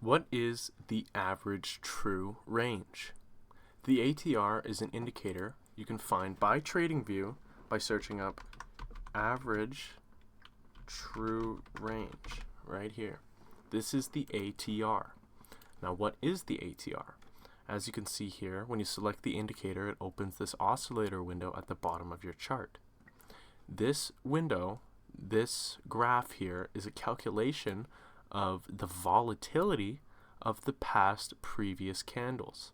What is the average true range? The ATR is an indicator you can find by TradingView by searching up average true range right here. This is the ATR. Now, what is the ATR? As you can see here, when you select the indicator, it opens this oscillator window at the bottom of your chart. This window, this graph here, is a calculation of the volatility of the past previous candles.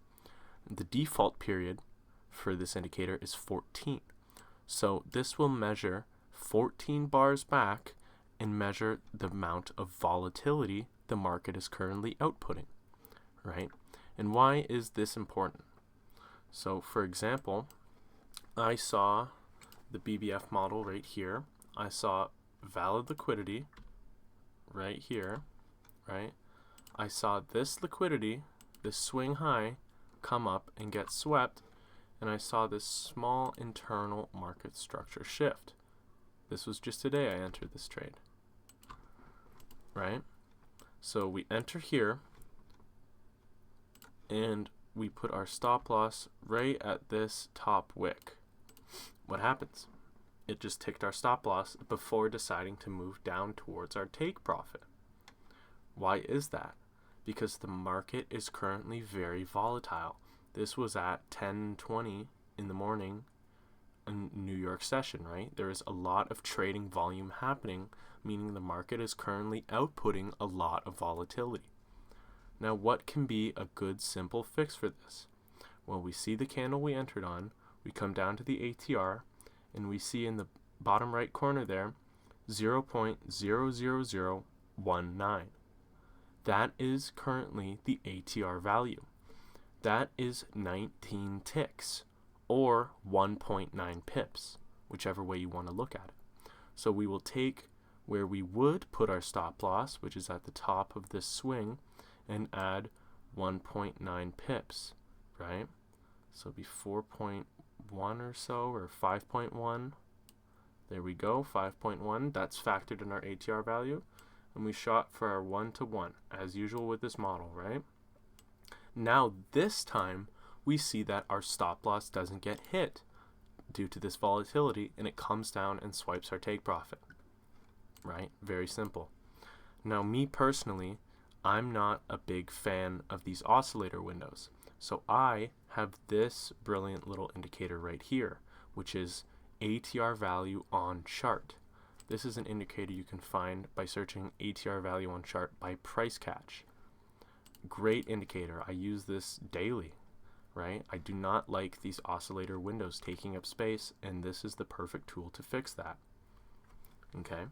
The default period for this indicator is 14. So this will measure 14 bars back and measure the amount of volatility the market is currently outputting, right? And why is this important? So for example, I saw the BBF model right here. I saw valid liquidity right here, right? I saw this liquidity, this swing high, come up and get swept, and I saw this small internal market structure shift. This was just today I entered this trade, right? So we enter here, and we put our stop loss right at this top wick. What happens? It just ticked our stop loss before deciding to move down towards our take profit. Why is that? Because the market is currently very volatile. This was at 10:20 in the morning in New York session, right? There is a lot of trading volume happening, meaning the market is currently outputting a lot of volatility. Now, what can be a good simple fix for this? Well, we see the candle we entered on, we come down to the ATR, and we see in the bottom right corner there 0.00019. That is currently the ATR value. That is 19 ticks, or 1.9 pips, whichever way you want to look at it. So we will take where we would put our stop loss, which is at the top of this swing, and add 1.9 pips, right? So it'll be 4.1 or so, or 5.1. There we go, 5.1. That's factored in our ATR value. And we shot for our 1-to-1, as usual with this model, right? Now this time, we see that our stop loss doesn't get hit due to this volatility, and it comes down and swipes our take profit, right? Very simple. Now, me personally, I'm not a big fan of these oscillator windows. So I have this brilliant little indicator right here, which is ATR value on chart. This is an indicator you can find by searching ATR value on chart by price catch. Great indicator. I use this daily, right? I do not like these oscillator windows taking up space, and this is the perfect tool to fix that. Okay?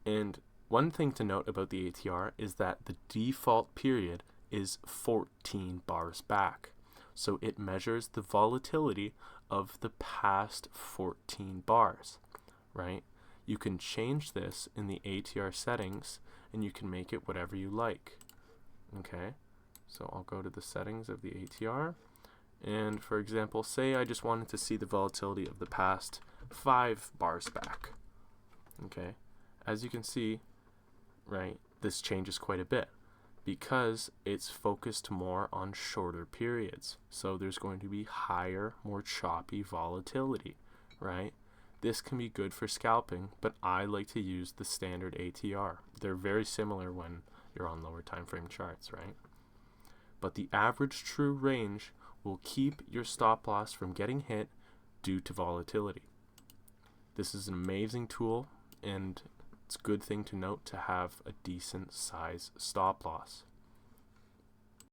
And one thing to note about the ATR is that the default period is 14 bars back. So it measures the volatility of the past 14 bars, right? You can change this in the ATR settings, and you can make it whatever you like. Okay, so I'll go to the settings of the ATR, and for example, say I just wanted to see the volatility of the past 5 bars back. Okay, as you can see, right, this changes quite a bit because it's focused more on shorter periods. So there's going to be higher, more choppy volatility, right? This can be good for scalping, but I like to use the standard ATR. They're very similar when you're on lower time frame charts, right? But the average true range will keep your stop loss from getting hit due to volatility. This is an amazing tool, and it's a good thing to note to have a decent size stop loss.